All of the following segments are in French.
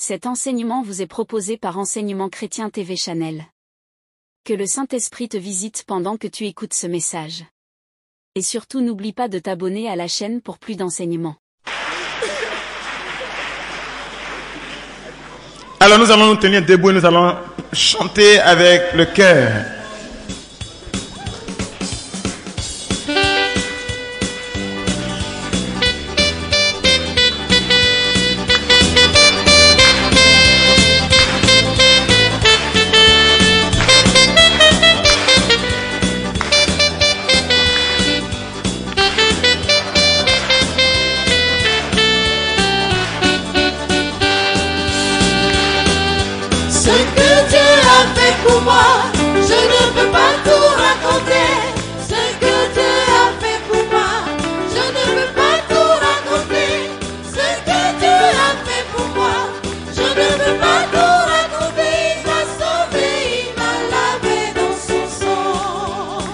Cet enseignement vous est proposé par Enseignement Chrétien TV Channel. Que le Saint-Esprit te visite pendant que tu écoutes ce message. Et surtout n'oublie pas de t'abonner à la chaîne pour plus d'enseignements. Alors nous allons nous tenir debout et nous allons chanter avec le cœur. Pour moi, je ne peux pas tout raconter. Ce que Dieu a fait pour moi, je ne peux pas tout raconter. Ce que Dieu a fait pour moi, je ne peux pas tout raconter. Il m'a sauvé, il m'a lavé dans son sang.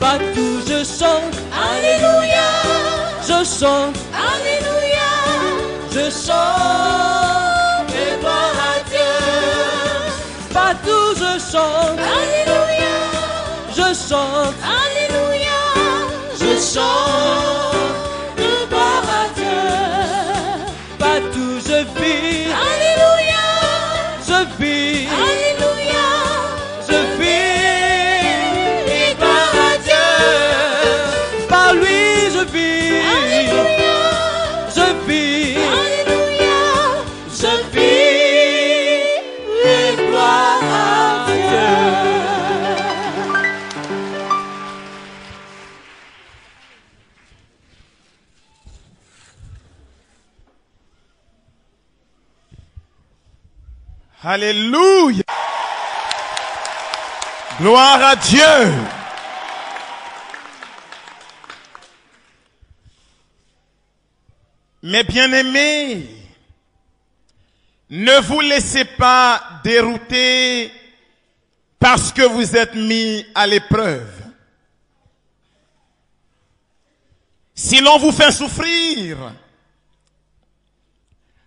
Partout je chante, Alléluia. je chante, Alléluia. je chante, et gloire à Dieu. Partout je chante, Alléluia. je chante, Alléluia. Je chante, gloire à Dieu. partout je vis, Alléluia. je vis, Alléluia. je vis, et gloire à Dieu. Par lui je vis, Alléluia. je vis, Alléluia. je vis, et gloire à Dieu. Alléluia. Gloire à Dieu. Mes bien-aimés, ne vous laissez pas dérouter parce que vous êtes mis à l'épreuve. Si l'on vous fait souffrir,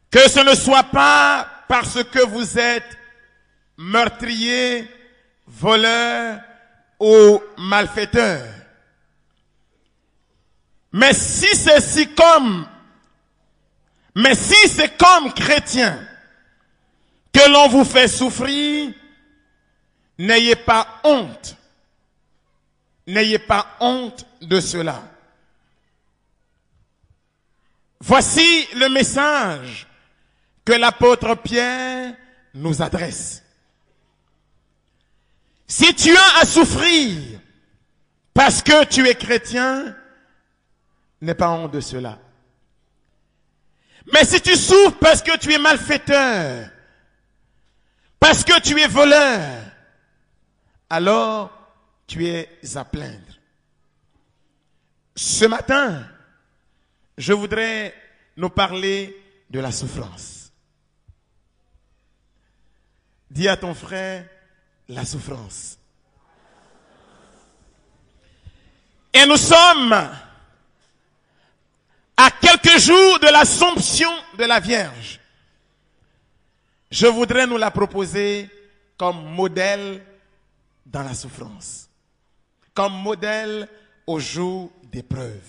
que ce ne soit pas parce que vous êtes meurtrier, voleur ou malfaiteur. Mais si c'est comme chrétien que l'on vous fait souffrir, n'ayez pas honte. N'ayez pas honte de cela. Voici le message que l'apôtre Pierre nous adresse. Si tu as à souffrir parce que tu es chrétien, n'aie pas honte de cela. Mais si tu souffres parce que tu es malfaiteur, parce que tu es voleur, alors tu es à plaindre. Ce matin, je voudrais nous parler de la souffrance. Dis à ton frère, la souffrance. Et nous sommes à quelques jours de l'Assomption de la Vierge. Je voudrais nous la proposer comme modèle dans la souffrance, comme modèle au jour d'épreuve.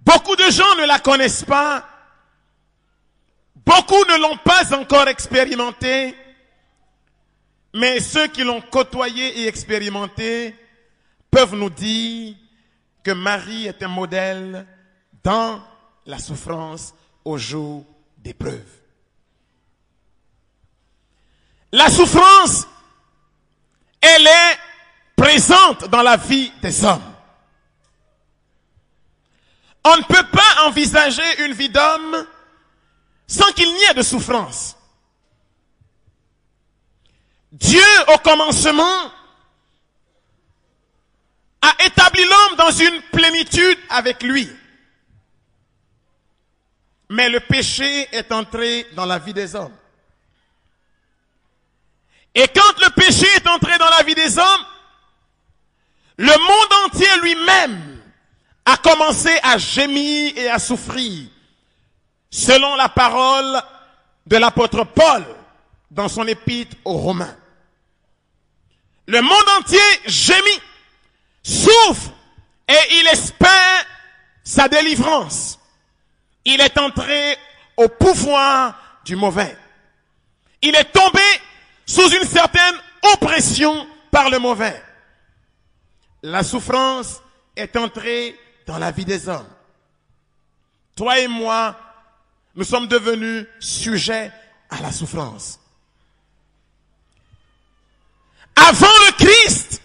Beaucoup de gens ne la connaissent pas. Beaucoup ne l'ont pas encore expérimenté, mais ceux qui l'ont côtoyé et expérimenté peuvent nous dire que Marie est un modèle dans la souffrance au jour d'épreuve. La souffrance, elle est présente dans la vie des hommes. On ne peut pas envisager une vie d'homme sans qu'il n'y ait de souffrance. Dieu, au commencement, a établi l'homme dans une plénitude avec lui. Mais le péché est entré dans la vie des hommes. Et quand le péché est entré dans la vie des hommes, le monde entier lui-même a commencé à gémir et à souffrir selon la parole de l'apôtre Paul dans son épître aux Romains. Le monde entier gémit, souffre et il espère sa délivrance. Il est entré au pouvoir du mauvais. Il est tombé sous une certaine oppression par le mauvais. La souffrance est entrée dans la vie des hommes. Toi et moi, nous sommes devenus sujets à la souffrance. Avant le Christ,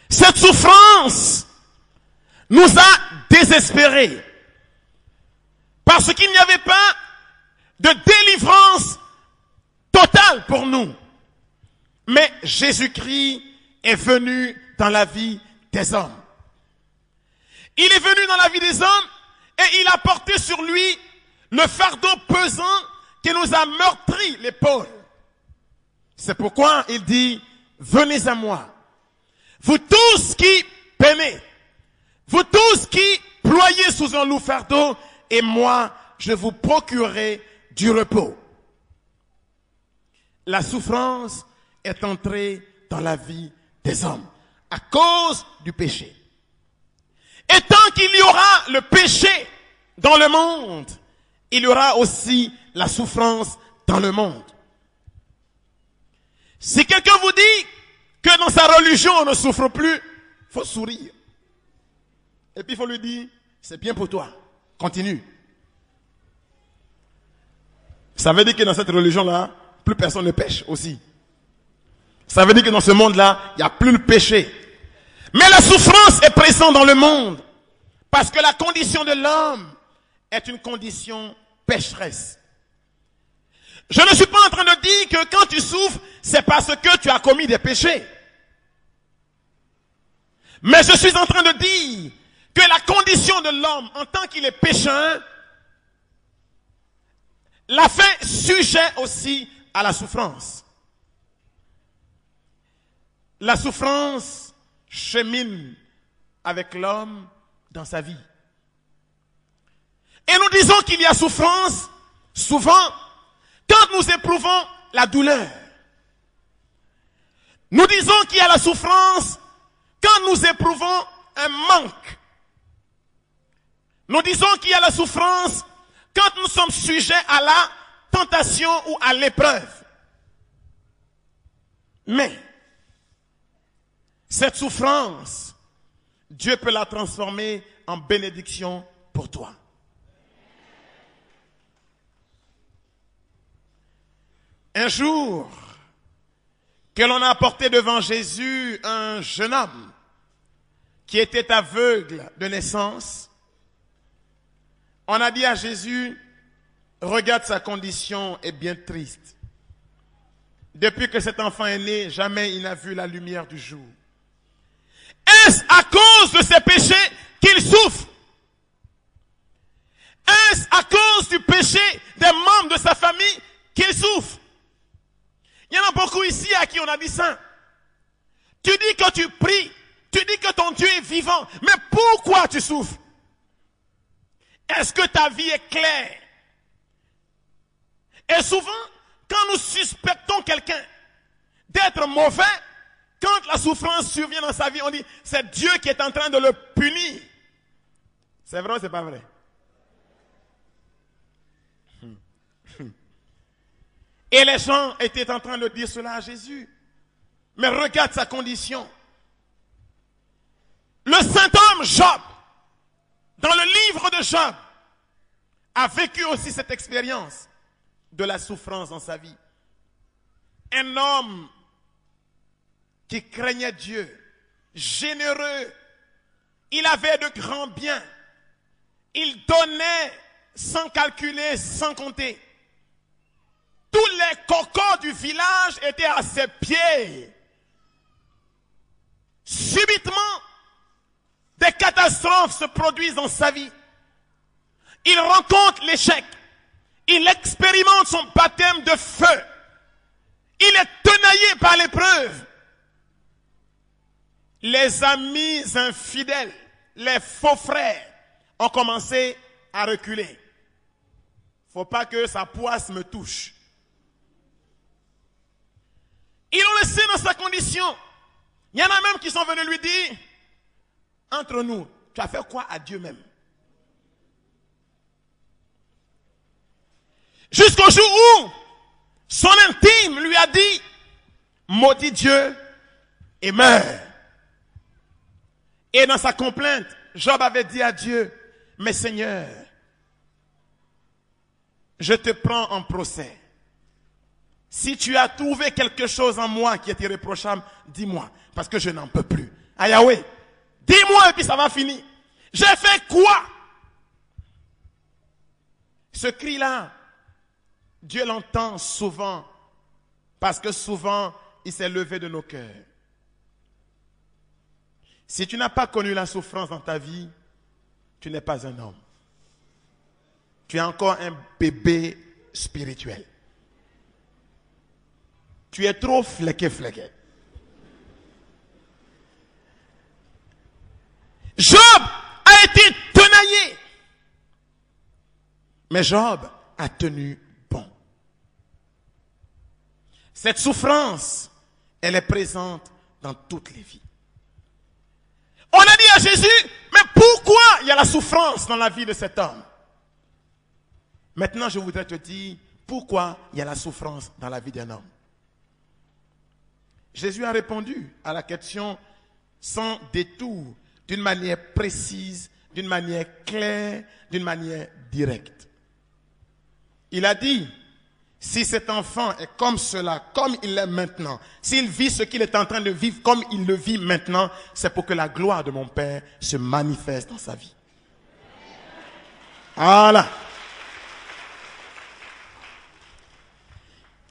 cette souffrance nous a désespérés. Parce qu'il n'y avait pas de délivrance totale pour nous. Mais Jésus-Christ est venu dans la vie des hommes. Il est venu dans la vie des hommes et il a porté sur lui le fardeau pesant qui nous a meurtri l'épaule. C'est pourquoi il dit, venez à moi, vous tous qui peinez, vous tous qui ployez sous un lourd fardeau, et moi, je vous procurerai du repos. La souffrance est entrée dans la vie des hommes à cause du péché. Et tant qu'il y aura le péché dans le monde, il y aura aussi la souffrance dans le monde. Si quelqu'un vous dit que dans sa religion on ne souffre plus, il faut sourire. Et puis il faut lui dire, c'est bien pour toi, continue. Ça veut dire que dans cette religion-là, plus personne ne pêche aussi. Ça veut dire que dans ce monde-là, il n'y a plus le péché. Mais la souffrance est présente dans le monde. Parce que la condition de l'homme est une condition pécheresse. Je ne suis pas en train de dire que quand tu souffres, c'est parce que tu as commis des péchés. Mais je suis en train de dire que la condition de l'homme en tant qu'il est pécheur l'a fait sujet aussi à la souffrance. La souffrance chemine avec l'homme dans sa vie. Et nous disons qu'il y a souffrance souvent quand nous éprouvons la douleur. Nous disons qu'il y a la souffrance quand nous éprouvons un manque. Nous disons qu'il y a la souffrance quand nous sommes sujets à la tentation ou à l'épreuve. Mais cette souffrance, Dieu peut la transformer en bénédiction pour toi. Un jour, que l'on a apporté devant Jésus un jeune homme qui était aveugle de naissance, on a dit à Jésus, regarde sa condition est bien triste. Depuis que cet enfant est né, jamais il n'a vu la lumière du jour. Est-ce à cause de ses péchés qu'il souffre? Est-ce à cause du péché des membres de sa famille qu'il souffre? Il y en a beaucoup ici à qui on a dit ça. Tu dis que tu pries, tu dis que ton Dieu est vivant, mais pourquoi tu souffres? Est-ce que ta vie est claire? Et souvent, quand nous suspectons quelqu'un d'être mauvais, quand la souffrance survient dans sa vie, on dit, c'est Dieu qui est en train de le punir. C'est vrai ou c'est pas vrai? Et les gens étaient en train de dire cela à Jésus. Mais regarde sa condition. Le saint homme Job, dans le livre de Job, a vécu aussi cette expérience de la souffrance dans sa vie. Un homme qui craignait Dieu, généreux, il avait de grands biens, il donnait sans calculer, sans compter. Tous les cocos du village étaient à ses pieds. Subitement, des catastrophes se produisent dans sa vie. Il rencontre l'échec. Il expérimente son baptême de feu. Il est tenaillé par l'épreuve. Les amis infidèles, les faux frères, ont commencé à reculer. Faut pas que sa poisse me touche. Ils l'ont laissé dans sa condition. Il y en a même qui sont venus lui dire, entre nous, tu as fait quoi à Dieu même? Jusqu'au jour où son intime lui a dit, maudit Dieu et meurt. Et dans sa complainte, Job avait dit à Dieu, mais Seigneur, je te prends en procès. Si tu as trouvé quelque chose en moi qui est irréprochable, dis-moi, parce que je n'en peux plus. Ah Yahweh, dis-moi et puis ça va finir. J'ai fait quoi? Ce cri-là, Dieu l'entend souvent, parce que souvent, il s'est levé de nos cœurs. Si tu n'as pas connu la souffrance dans ta vie, tu n'es pas un homme. Tu es encore un bébé spirituel. Tu es trop fléqué. Job a été tenaillé. Mais Job a tenu bon. Cette souffrance, elle est présente dans toutes les vies. On a dit à Jésus, mais pourquoi il y a la souffrance dans la vie de cet homme? Maintenant, je voudrais te dire, pourquoi il y a la souffrance dans la vie d'un homme? Jésus a répondu à la question sans détour, d'une manière précise, d'une manière claire, d'une manière directe. Il a dit, si cet enfant est comme cela, comme il est maintenant, s'il vit ce qu'il est en train de vivre comme il le vit maintenant, c'est pour que la gloire de mon Père se manifeste dans sa vie. Voilà.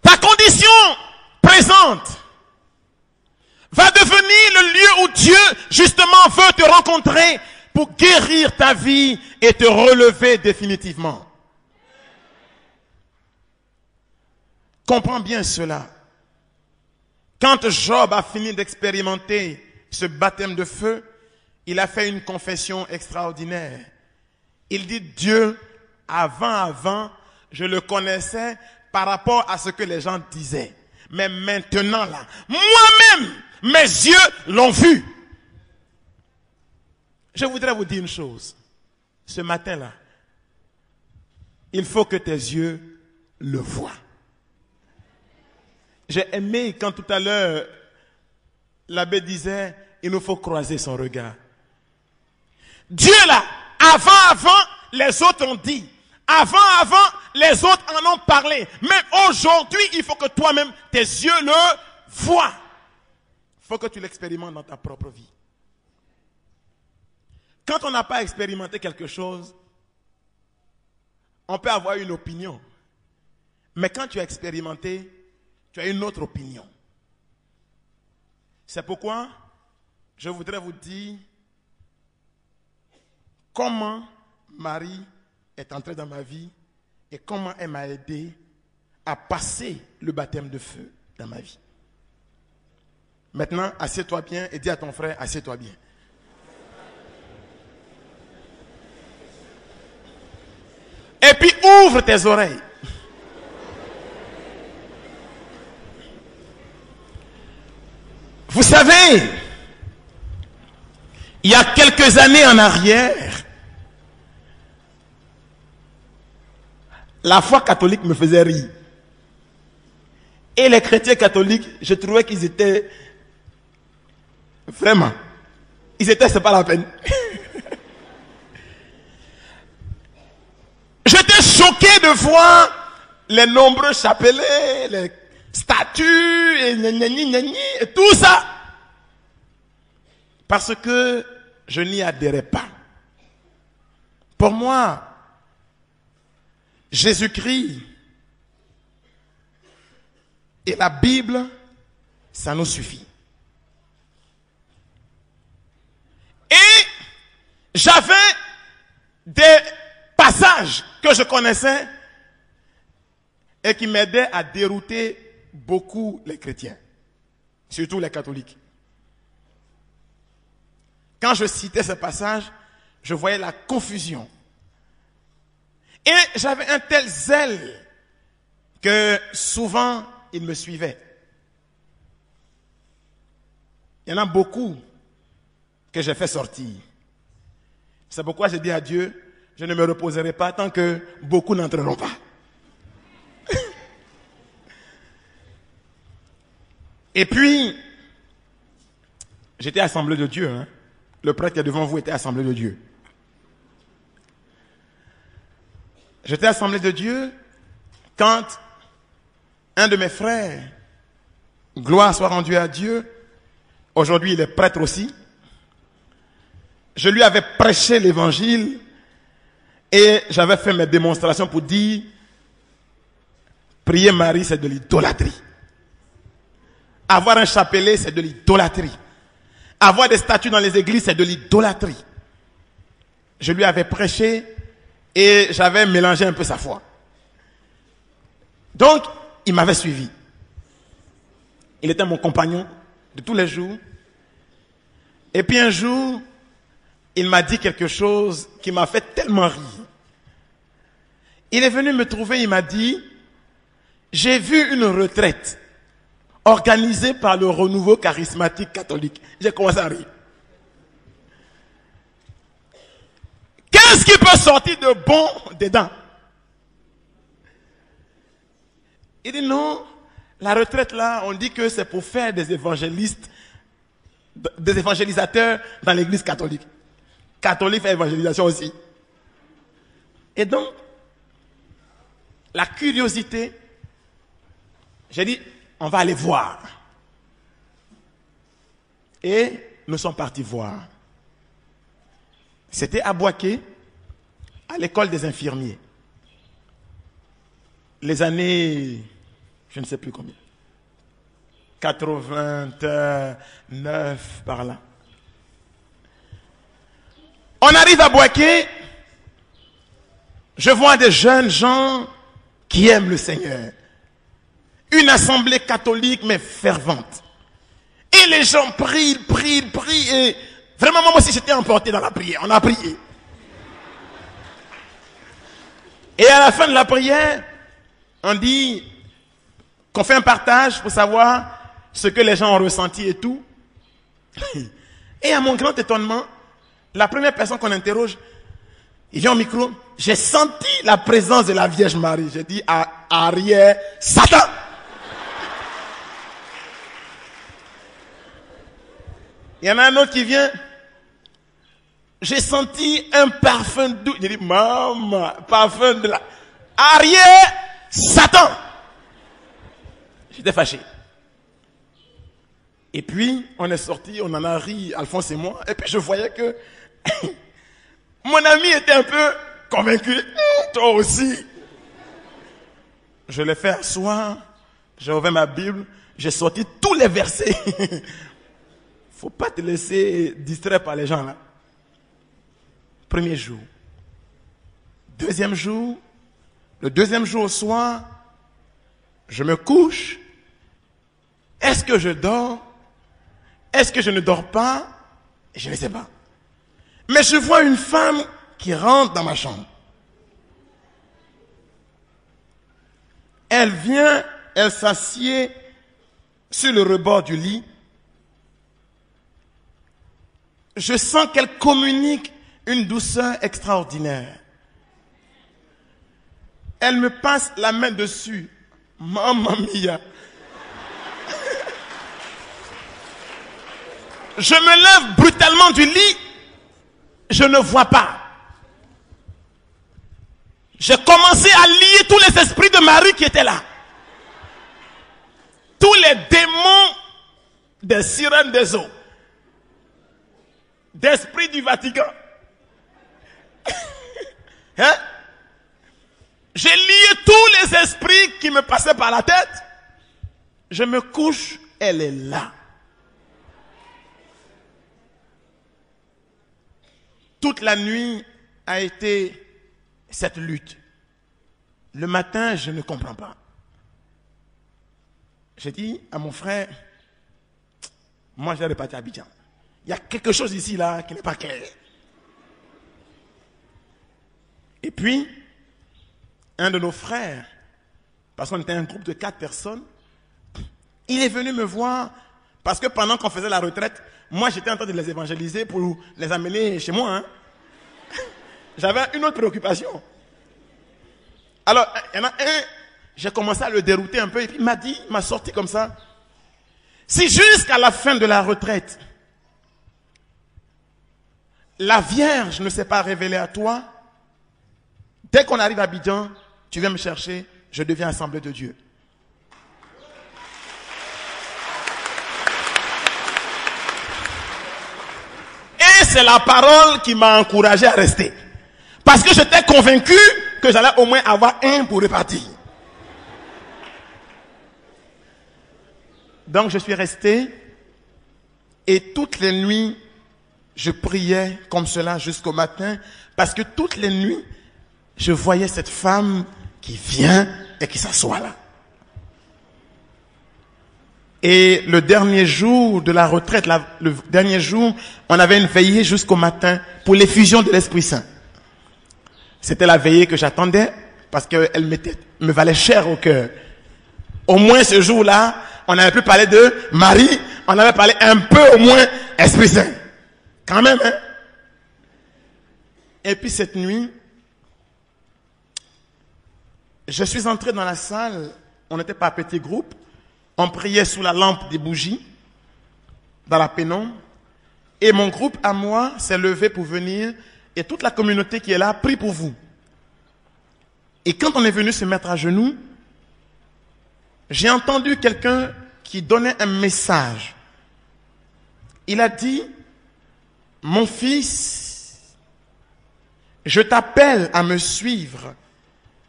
Ta condition présente va devenir le lieu où Dieu, justement, veut te rencontrer pour guérir ta vie et te relever définitivement. Comprends bien cela. Quand Job a fini d'expérimenter ce baptême de feu, il a fait une confession extraordinaire. Il dit, Dieu, avant, je le connaissais par rapport à ce que les gens disaient. Mais maintenant là, moi-même, mes yeux l'ont vu. Je voudrais vous dire une chose. Ce matin-là, il faut que tes yeux le voient. J'ai aimé quand tout à l'heure, l'abbé disait, il nous faut croiser son regard. Dieu là, avant, les autres ont dit. Avant, les autres en ont parlé. Mais aujourd'hui, il faut que toi-même, tes yeux le voient. Il faut que tu l'expérimentes dans ta propre vie. Quand on n'a pas expérimenté quelque chose, on peut avoir une opinion. Mais quand tu as expérimenté, tu as une autre opinion. C'est pourquoi je voudrais vous dire comment Marie est entrée dans ma vie et comment elle m'a aidé à passer le baptême de feu dans ma vie. Maintenant, assieds-toi bien et dis à ton frère, assieds-toi bien. Et puis ouvre tes oreilles. Vous savez, il y a quelques années en arrière, la foi catholique me faisait rire. Et les chrétiens catholiques, je trouvais qu'ils étaient vraiment, c'est pas la peine. J'étais choqué de voir les nombreux chapelets, les statues, et tout ça. Parce que je n'y adhérais pas. Pour moi, Jésus-Christ et la Bible, ça nous suffit. Et j'avais des passages que je connaissais et qui m'aidaient à dérouter beaucoup les chrétiens, surtout les catholiques. Quand je citais ces passages, je voyais la confusion. Et j'avais un tel zèle que souvent, il me suivait. Il y en a beaucoup que j'ai fait sortir. C'est pourquoi j'ai dit à Dieu, je ne me reposerai pas tant que beaucoup n'entreront pas. Et puis, j'étais assemblée de Dieu. Hein. Le prêtre qui est devant vous était assemblée de Dieu. J'étais assemblée de Dieu quand un de mes frères, gloire soit rendue à Dieu, aujourd'hui il est prêtre aussi, je lui avais prêché l'évangile et j'avais fait mes démonstrations pour dire, prier Marie c'est de l'idolâtrie. Avoir un chapelet c'est de l'idolâtrie. Avoir des statues dans les églises c'est de l'idolâtrie. Je lui avais prêché et j'avais mélangé un peu sa foi. Donc, il m'avait suivi. Il était mon compagnon de tous les jours. Et puis un jour, il m'a dit quelque chose qui m'a fait tellement rire. Il est venu me trouver, il m'a dit, j'ai vu une retraite organisée par le renouveau charismatique catholique. J'ai commencé à rire. Qu'est-ce qui peut sortir de bon dedans? Il dit non, la retraite là, on dit que c'est pour faire des évangélistes, des évangélisateurs dans l'église catholique. Catholique fait évangélisation aussi. Et donc, la curiosité, j'ai dit, on va aller voir. Et nous sommes partis voir. C'était à Boaké, à l'école des infirmiers. Les années, je ne sais plus combien, 89 par là. On arrive à Boaké, je vois des jeunes gens qui aiment le Seigneur. Une assemblée catholique mais fervente. Et les gens prient et vraiment moi aussi j'étais emporté dans la prière. On a prié. Et à la fin de la prière, on dit qu'on fait un partage pour savoir ce que les gens ont ressenti et tout. Et à mon grand étonnement, la première personne qu'on interroge, il vient au micro, j'ai senti la présence de la Vierge Marie. J'ai dit à arrière, Satan! Il y en a un autre qui vient, j'ai senti un parfum doux. J'ai dit, maman, parfum de la... Arrière, Satan! J'étais fâché. Et puis, on est sorti, on en a ri, Alphonse et moi, et puis je voyais que mon ami était un peu convaincu. Toi aussi. Je l'ai fait asseoir, j'ai ouvert ma Bible, j'ai sorti tous les versets. Faut pas te laisser distraire par les gens là. Premier jour. Deuxième jour. Le deuxième jour au soir, je me couche. Est-ce que je dors? Est-ce que je ne dors pas? Je ne sais pas. Mais je vois une femme qui rentre dans ma chambre. Elle vient, elle s'assied sur le rebord du lit. Je sens qu'elle communique une douceur extraordinaire. Elle me passe la main dessus. Mamma mia. Je me lève brutalement du lit. Je ne vois pas. J'ai commencé à lier tous les esprits de Marie qui étaient là. Tous les démons des sirènes des eaux. D'esprit du Vatican. Hein? J'ai lié tous les esprits qui me passaient par la tête. Je me couche, elle est là. Toute la nuit a été cette lutte. Le matin, je ne comprends pas. J'ai dit à mon frère, moi je vais repartir à Abidjan. Il y a quelque chose ici là qui n'est pas clair. Et puis, un de nos frères, parce qu'on était un groupe de 4 personnes, il est venu me voir, parce que pendant qu'on faisait la retraite, moi j'étais en train de les évangéliser pour les amener chez moi. Hein. J'avais une autre préoccupation. Alors, il y en a un, j'ai commencé à le dérouter un peu, et puis il m'a sorti comme ça. Si jusqu'à la fin de la retraite, la Vierge ne s'est pas révélée à toi, dès qu'on arrive à Abidjan, tu viens me chercher, je deviens Assemblée de Dieu. Et c'est la parole qui m'a encouragé à rester. Parce que j'étais convaincu que j'allais au moins avoir un pour repartir. Donc je suis resté et toutes les nuits, je priais comme cela jusqu'au matin parce que toutes les nuits, je voyais cette femme qui vient et qui s'assoit là. Et le dernier jour de la retraite, le dernier jour, on avait une veillée jusqu'au matin pour l'effusion de l'Esprit Saint. C'était la veillée que j'attendais parce qu'elle me valait cher au cœur. Au moins ce jour-là, on avait pu parler de Marie, on avait parlé un peu au moins Esprit Saint. Quand même, hein? Et puis cette nuit, je suis entré dans la salle, on n'était pas petit groupe, on priait sous la lampe des bougies, dans la pénombre, et mon groupe à moi s'est levé pour venir, et toute la communauté qui est là prie pour vous. Et quand on est venu se mettre à genoux, j'ai entendu quelqu'un qui donnait un message. Il a dit, mon fils, je t'appelle à me suivre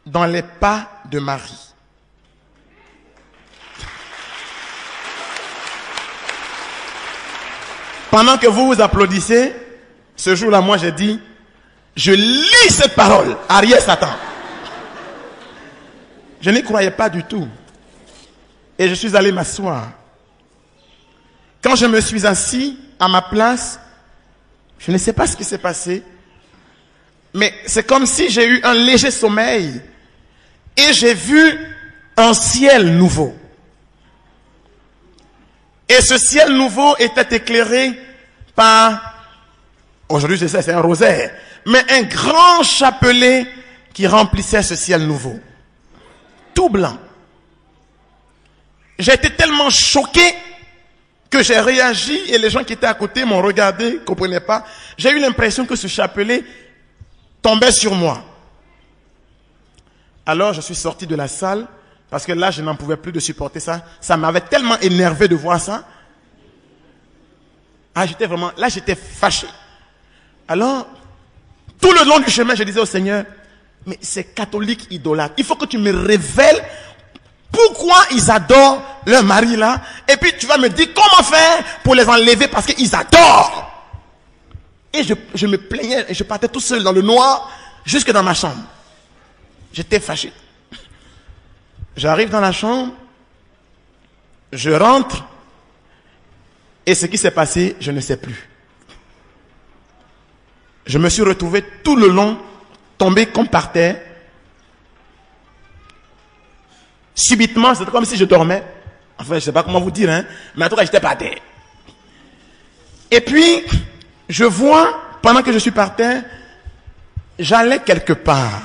dans les pas de Marie. Pendant que vous vous applaudissez, ce jour-là, moi j'ai dit, je lis cette parole, arrière Satan. Je n'y croyais pas du tout. Et je suis allé m'asseoir. Quand je me suis assis à ma place, je ne sais pas ce qui s'est passé, mais c'est comme si j'ai eu un léger sommeil et j'ai vu un ciel nouveau. Et ce ciel nouveau était éclairé par, aujourd'hui je sais c'est un rosaire, mais un grand chapelet qui remplissait ce ciel nouveau. Tout blanc. J'ai été tellement choqué que j'ai réagi et les gens qui étaient à côté m'ont regardé, ne comprenaient pas. J'ai eu l'impression que ce chapelet tombait sur moi. Alors je suis sorti de la salle parce que là je n'en pouvais plus de supporter ça. Ça m'avait tellement énervé de voir ça. Ah, j'étais fâché. Alors, tout le long du chemin, je disais au Seigneur, mais ces catholiques idolâtres, il faut que tu me révèles pourquoi ils adorent leur mari là, et puis tu vas me dire comment faire pour les enlever parce qu'ils adorent. Et je me plaignais et je partais tout seul dans le noir jusque dans ma chambre. J'étais fâché. J'arrive dans la chambre, je rentre, et ce qui s'est passé, je ne sais plus. Je me suis retrouvé tout le long, tombé comme par terre. Subitement, c'était comme si je dormais. Enfin, je ne sais pas comment vous dire, hein, mais en tout cas, j'étais par terre. Et puis, je vois, pendant que je suis par terre, j'allais quelque part.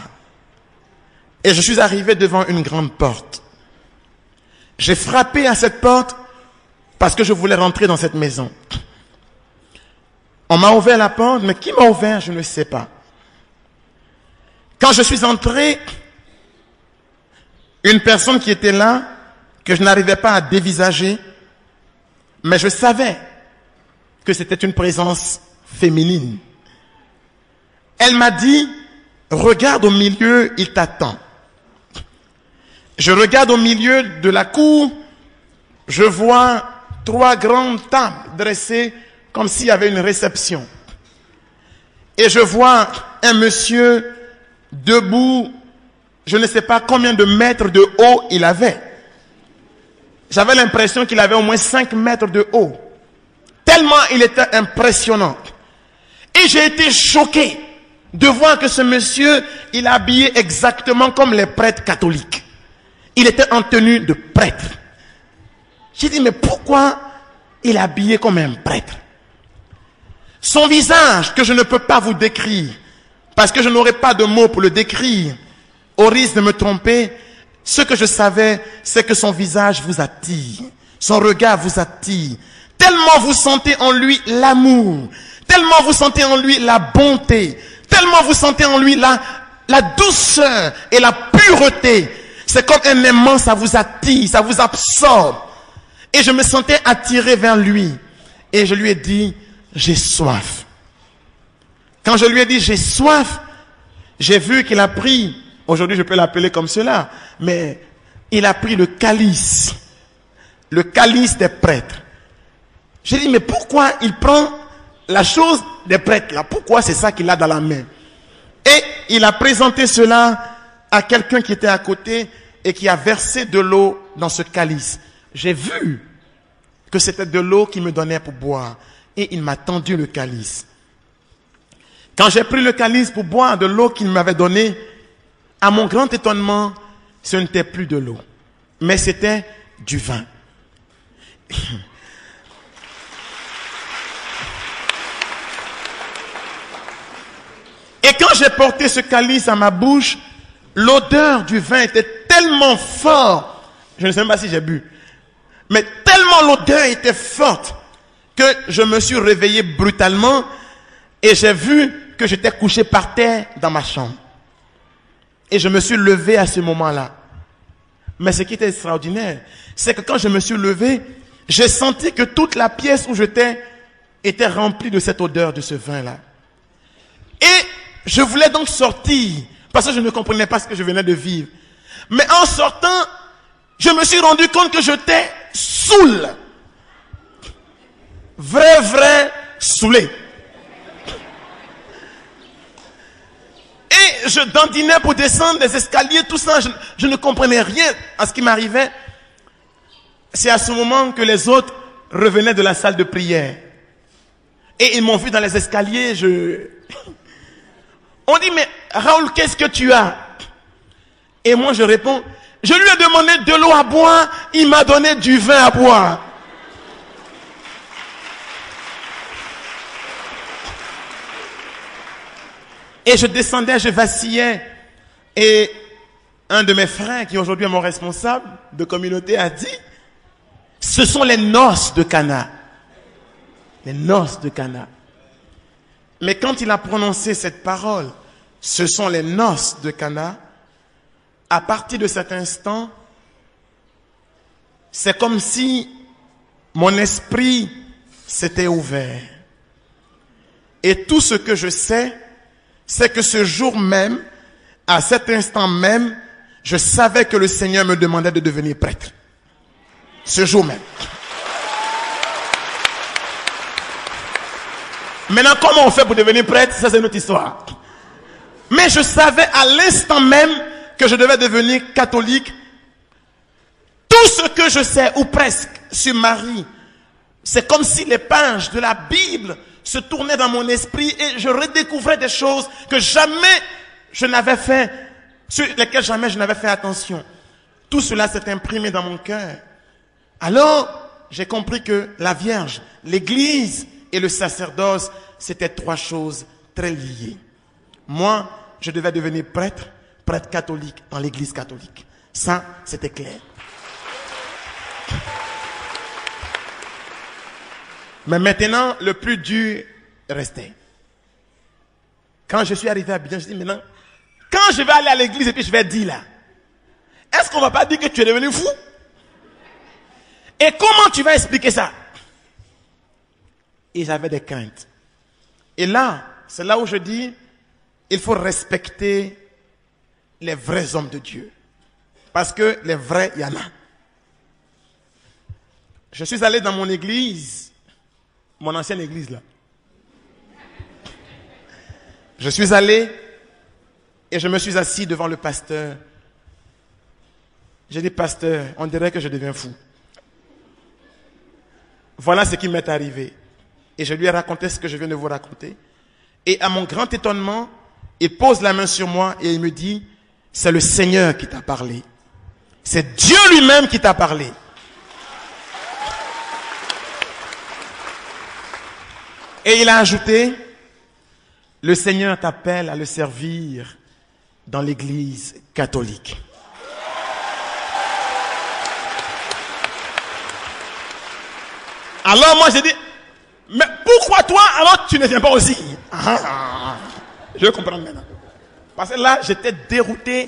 Et je suis arrivé devant une grande porte. J'ai frappé à cette porte parce que je voulais rentrer dans cette maison. On m'a ouvert la porte, mais qui m'a ouvert, je ne sais pas. Quand je suis entré, une personne qui était là, que je n'arrivais pas à dévisager, mais je savais que c'était une présence féminine. Elle m'a dit, regarde au milieu, il t'attend. Je regarde au milieu de la cour, je vois 3 grandes tables dressées comme s'il y avait une réception. Et je vois un monsieur debout, je ne sais pas combien de mètres de haut il avait. J'avais l'impression qu'il avait au moins 5 mètres de haut. Tellement il était impressionnant. Et j'ai été choqué. de voir que ce monsieur, il est habillé exactement comme les prêtres catholiques. Il était en tenue de prêtre. J'ai dit, mais pourquoi il est habillé comme un prêtre? Son visage, que je ne peux pas vous décrire, parce que je n'aurai pas de mots pour le décrire, au risque de me tromper, ce que je savais, c'est que son visage vous attire, son regard vous attire, tellement vous sentez en lui l'amour, tellement vous sentez en lui la bonté, tellement vous sentez en lui la douceur et la pureté. C'est comme un aimant, ça vous attire, ça vous absorbe. Et je me sentais attiré vers lui. Et je lui ai dit, j'ai soif. Quand je lui ai dit, j'ai soif, j'ai vu qu'il a pris, aujourd'hui je peux l'appeler comme cela, mais il a pris le calice des prêtres. J'ai dit, mais pourquoi il prend la chose des prêtres là? Pourquoi c'est ça qu'il a dans la main? Et il a présenté cela à quelqu'un qui était à côté et qui a versé de l'eau dans ce calice. J'ai vu que c'était de l'eau qu'il me donnait pour boire. Et il m'a tendu le calice. Quand j'ai pris le calice pour boire de l'eau qu'il m'avait donnée, à mon grand étonnement, ce n'était plus de l'eau, mais c'était du vin. Et quand j'ai porté ce calice à ma bouche, l'odeur du vin était tellement forte, je ne sais même pas si j'ai bu, mais tellement l'odeur était forte que je me suis réveillé brutalement et j'ai vu que j'étais couché par terre dans ma chambre. Et je me suis levé à ce moment-là. Mais ce qui était extraordinaire, c'est que quand je me suis levé, j'ai senti que toute la pièce où j'étais était remplie de cette odeur de ce vin-là. Et je voulais donc sortir, parce que je ne comprenais pas ce que je venais de vivre. Mais en sortant, je me suis rendu compte que j'étais saoul. Vrai saoulé. Et je dandinais pour descendre les escaliers, tout ça. Je ne comprenais rien à ce qui m'arrivait. C'est à ce moment que les autres revenaient de la salle de prière. Et ils m'ont vu dans les escaliers. On dit, mais Raoul, qu'est-ce que tu as? Et moi je réponds, je lui ai demandé de l'eau à boire, il m'a donné du vin à boire. Et je descendais, je vacillais. Et un de mes frères, qui aujourd'hui est mon responsable de communauté, a dit, ce sont les noces de Cana. Les noces de Cana. Mais quand il a prononcé cette parole, ce sont les noces de Cana, à partir de cet instant, c'est comme si mon esprit s'était ouvert. Et tout ce que je sais, c'est que ce jour même, à cet instant même, je savais que le Seigneur me demandait de devenir prêtre. Ce jour même. Maintenant, comment on fait pour devenir prêtre? Ça, c'est notre histoire. Mais je savais à l'instant même que je devais devenir catholique. Tout ce que je sais, ou presque, sur Marie, c'est comme si les pages de la Bible se tournaient dans mon esprit et je redécouvrais des choses que jamais je n'avais fait, sur lesquelles jamais je n'avais fait attention. Tout cela s'est imprimé dans mon cœur. Alors, j'ai compris que la Vierge, l'Église et le sacerdoce, c'était trois choses très liées. Moi, je devais devenir prêtre catholique dans l'Église catholique. Ça, c'était clair. Mais maintenant, le plus dur restait. Quand je suis arrivé à Abidjan, je dis maintenant, quand je vais aller à l'église et puis je vais dire là, est-ce qu'on va pas dire que tu es devenu fou? Et comment tu vas expliquer ça? Et j'avais des craintes. Et là, c'est là où je dis, il faut respecter les vrais hommes de Dieu. Parce que les vrais, il y en a. Je suis allé dans mon église, mon ancienne église là. Je suis allé et je me suis assis devant le pasteur. J'ai dit, pasteur, on dirait que je deviens fou. Voilà ce qui m'est arrivé. Et je lui ai raconté ce que je viens de vous raconter. Et à mon grand étonnement, Il pose la main sur moi et il me dit, c'est le Seigneur qui t'a parlé. C'est Dieu lui-même qui t'a parlé. Et il a ajouté, le Seigneur t'appelle à le servir dans l'église catholique. Alors moi j'ai dit, mais pourquoi toi alors tu ne viens pas aussi? Je comprends maintenant. Parce que là j'étais dérouté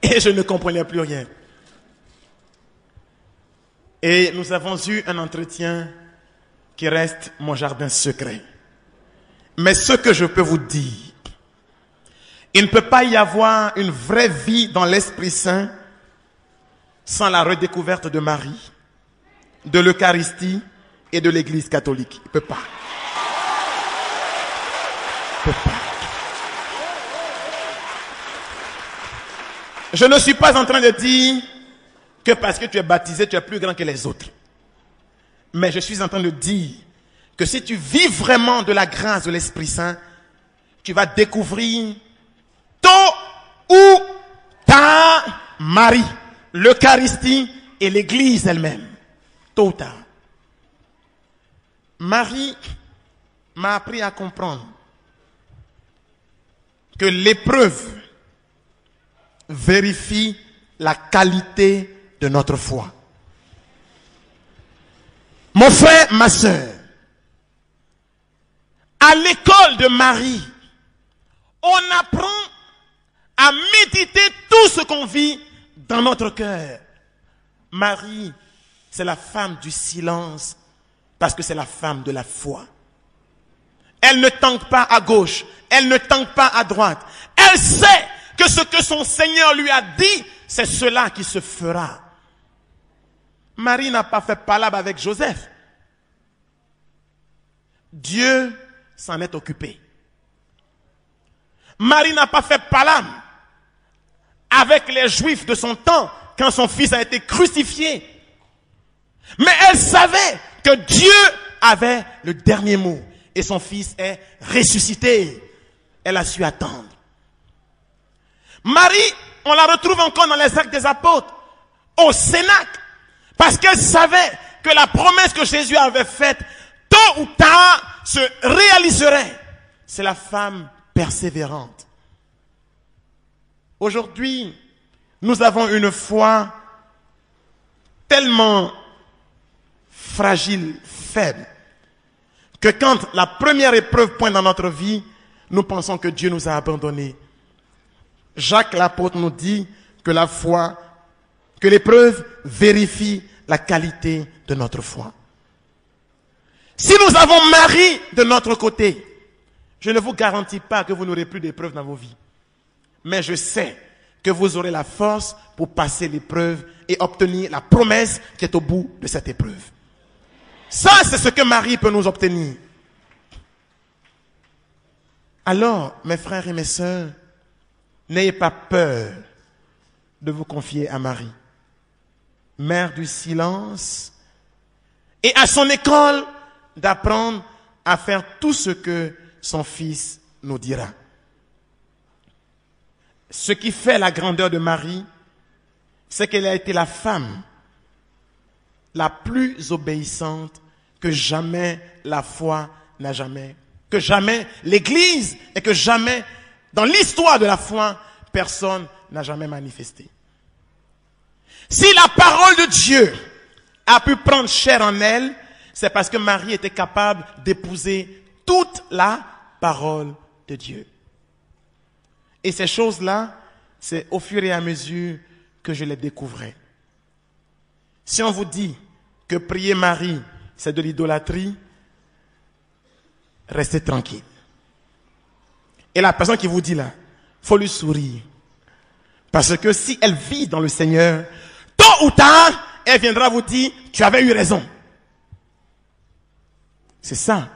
et je ne comprenais plus rien. Et nous avons eu un entretien qui reste mon jardin secret. Mais ce que je peux vous dire, il ne peut pas y avoir une vraie vie dans l'Esprit Saint sans la redécouverte de Marie, de l'Eucharistie et de l'Église catholique. Il ne peut pas. Il ne peut pas. Je ne suis pas en train de dire que parce que tu es baptisé, tu es plus grand que les autres. Mais je suis en train de dire que si tu vis vraiment de la grâce de l'Esprit Saint, tu vas découvrir tôt ou tard Marie, l'Eucharistie et l'Église elle-même. Tôt ou tard. Marie m'a appris à comprendre que l'épreuve vérifie la qualité de notre foi. Mon frère, ma sœur, à l'école de Marie, on apprend à méditer tout ce qu'on vit dans notre cœur. Marie, c'est la femme du silence parce que c'est la femme de la foi. Elle ne tangue pas à gauche, elle ne tangue pas à droite. Elle sait que ce que son Seigneur lui a dit, c'est cela qui se fera. Marie n'a pas fait palabre avec Joseph. Dieu s'en est occupé. Marie n'a pas fait palabre avec les Juifs de son temps quand son fils a été crucifié. Mais elle savait que Dieu avait le dernier mot et son fils est ressuscité. Elle a su attendre. Marie, on la retrouve encore dans les Actes des Apôtres, au Cénacle, parce qu'elle savait que la promesse que Jésus avait faite, tôt ou tard, se réaliserait. C'est la femme persévérante. Aujourd'hui, nous avons une foi tellement fragile, faible, que quand la première épreuve pointe dans notre vie, nous pensons que Dieu nous a abandonnés. Jacques l'apôtre nous dit que la foi, que l'épreuve vérifie la qualité de notre foi. Si nous avons Marie de notre côté, je ne vous garantis pas que vous n'aurez plus d'épreuves dans vos vies. Mais je sais que vous aurez la force pour passer l'épreuve et obtenir la promesse qui est au bout de cette épreuve. Ça, c'est ce que Marie peut nous obtenir. Alors, mes frères et mes sœurs, n'ayez pas peur de vous confier à Marie, mère du silence, et à son école d'apprendre à faire tout ce que son fils nous dira. Ce qui fait la grandeur de Marie, c'est qu'elle a été la femme la plus obéissante que jamais la foi n'a jamais, que jamais l'Église et que jamais dans l'histoire de la foi, personne n'a jamais manifesté. Si la parole de Dieu a pu prendre chair en elle, c'est parce que Marie était capable d'épouser toute la parole de Dieu. Et ces choses-là, c'est au fur et à mesure que je les découvrais. Si on vous dit que prier Marie, c'est de l'idolâtrie, restez tranquille. Et la personne qui vous dit là, faut lui sourire. Parce que si elle vit dans le Seigneur, tôt ou tard, elle viendra vous dire, tu avais eu raison. C'est ça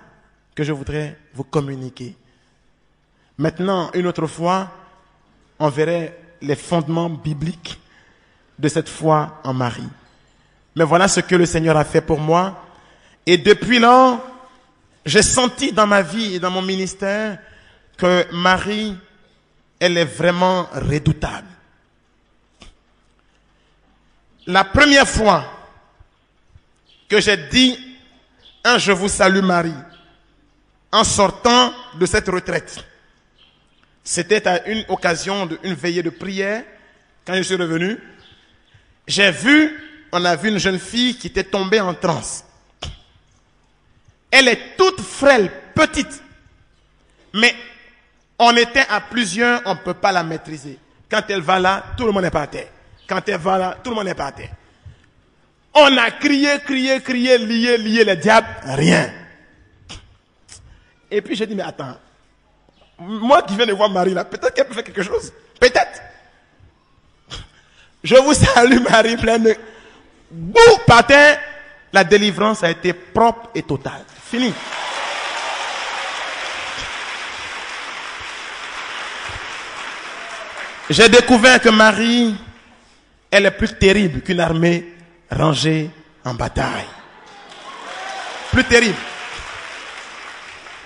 que je voudrais vous communiquer. Maintenant, une autre fois, on verrait les fondements bibliques de cette foi en Marie. Mais voilà ce que le Seigneur a fait pour moi. Et depuis lors, j'ai senti dans ma vie et dans mon ministère que Marie elle est vraiment redoutable. La première fois que j'ai dit un je vous salue Marie, en sortant de cette retraite, c'était à une occasion d'une veillée de prière. Quand je suis revenu, on a vu une jeune fille qui était tombée en transe. Elle est toute frêle, petite. Mais on était à plusieurs, on ne peut pas la maîtriser. Quand elle va là, tout le monde est par terre. Quand elle va là, tout le monde est par terre. On a crié, lié les diables, rien. Et puis j'ai dit, mais attends, moi qui viens de voir Marie là, peut-être qu'elle peut faire quelque chose. Peut-être. Je vous salue Marie, pleine de... Boum, par terre, la délivrance a été propre et totale. Fini. J'ai découvert que Marie, elle est plus terrible qu'une armée rangée en bataille. Plus terrible.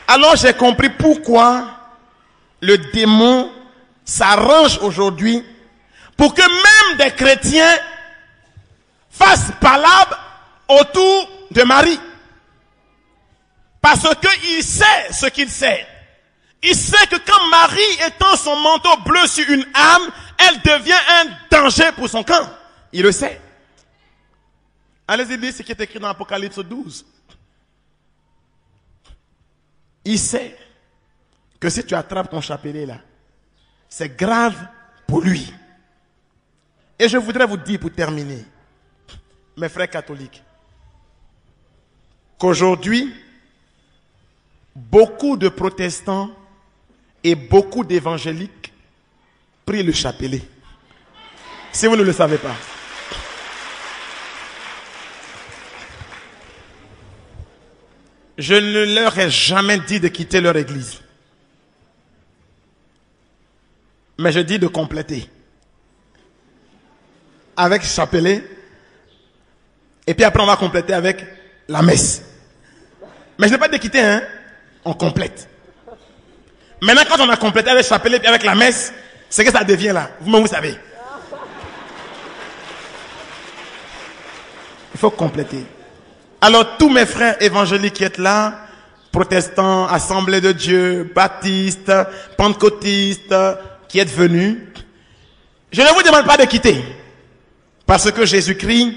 Alors j'ai compris pourquoi le démon s'arrange aujourd'hui pour que même des chrétiens fassent palabre autour de Marie. Parce qu'il sait ce qu'il sait. Il sait que quand Marie étend son manteau bleu sur une âme, elle devient un danger pour son camp. Il le sait. Allez-y lire ce qui est écrit dans Apocalypse 12. Il sait que si tu attrapes ton chapelet là, c'est grave pour lui. Et je voudrais vous dire pour terminer, mes frères catholiques, qu'aujourd'hui, beaucoup de protestants et beaucoup d'évangéliques prient le chapelet. Si vous ne le savez pas. Je ne leur ai jamais dit de quitter leur église. Mais je dis de compléter. Avec chapelet. Et puis après on va compléter avec la messe. Mais je n'ai pas dit de quitter, hein. On complète. Maintenant quand on a complété avec chapelet et avec la messe, c'est que ça devient là. Vous-même vous savez. Il faut compléter. Alors tous mes frères évangéliques qui êtes là, protestants, Assemblée de Dieu, baptistes, pentecôtistes, qui êtes venus, je ne vous demande pas de quitter. Parce que Jésus-Christ,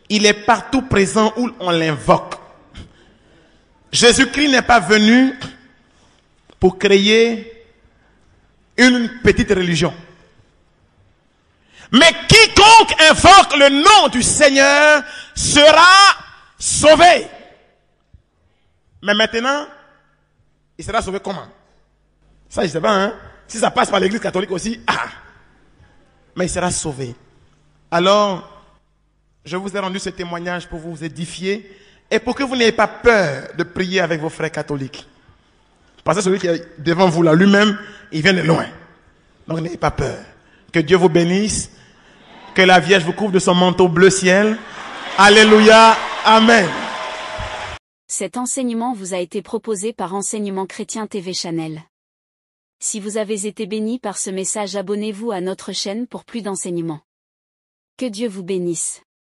il est partout présent où on l'invoque. Jésus-Christ n'est pas venu pour créer une petite religion. Mais quiconque invoque le nom du Seigneur sera sauvé. Mais maintenant, il sera sauvé comment? Ça, je ne sais pas, hein? Si ça passe par l'église catholique aussi, mais il sera sauvé. Alors, je vous ai rendu ce témoignage pour vous édifier et pour que vous n'ayez pas peur de prier avec vos frères catholiques. Parce que celui qui est devant vous là, lui-même, il vient de loin. Donc n'ayez pas peur. Que Dieu vous bénisse. Que la Vierge vous couvre de son manteau bleu ciel. Alléluia. Amen. Cet enseignement vous a été proposé par Enseignement Chrétien TV Channel. Si vous avez été béni par ce message, abonnez-vous à notre chaîne pour plus d'enseignements. Que Dieu vous bénisse.